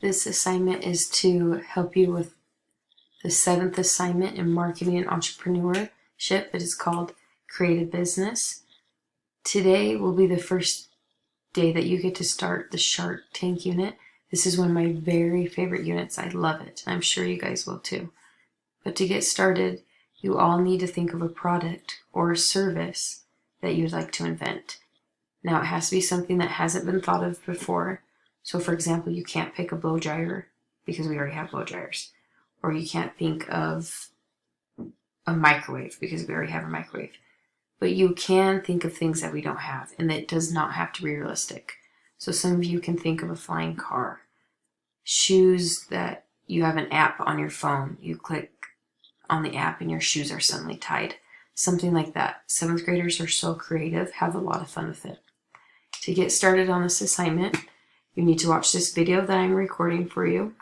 This assignment is to help you with the 7th assignment in marketing and entrepreneurship. It is called Create a Business. Today will be the first day that you get to start the Shark Tank unit. This is one of my very favorite units. I love it. I'm sure you guys will too. But to get started, you all need to think of a product or a service that you'd like to invent. Now, it has to be something that hasn't been thought of before. So, for example, you can't pick a blow dryer because we already have blow dryers. Or you can't think of a microwave because we already have a microwave. But you can think of things that we don't have, and it does not have to be realistic. So some of you can think of a flying car. Shoes that you have an app on your phone. You click on the app and your shoes are suddenly tied. Something like that. 7th graders are so creative, have a lot of fun with it. To get started on this assignment, you need to watch this video that I'm recording for you.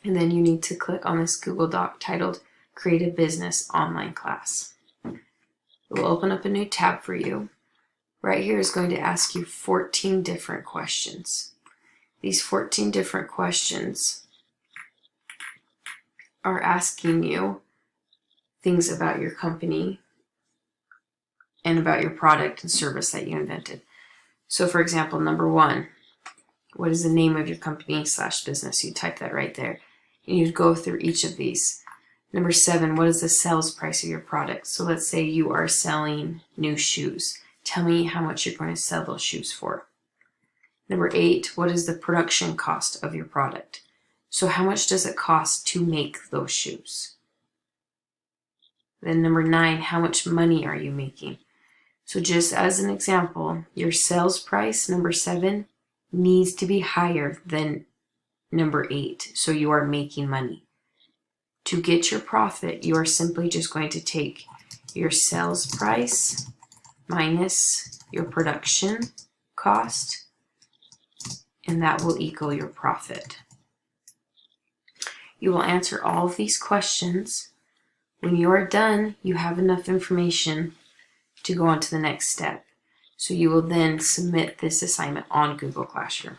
And then you need to click on this Google Doc titled Create a Business Online Class. It will open up a new tab for you. Right here is going to ask you 14 different questions. These 14 different questions are asking you things about your company and about your product and service that you invented. So for example, number 1, what is the name of your company / business? You type that right there. And you'd go through each of these. Number 7, what is the sales price of your product? So let's say you are selling new shoes. Tell me how much you're going to sell those shoes for. Number 8, what is the production cost of your product? So how much does it cost to make those shoes? Then number 9, how much money are you making? So just as an example, your sales price, number 7, needs to be higher than number 8, so you are making money. To get your profit, you are simply just going to take your sales price minus your production cost, and that will equal your profit. You will answer all of these questions. When you are done, you have enough information to go on to the next step. So you will then submit this assignment on Google Classroom.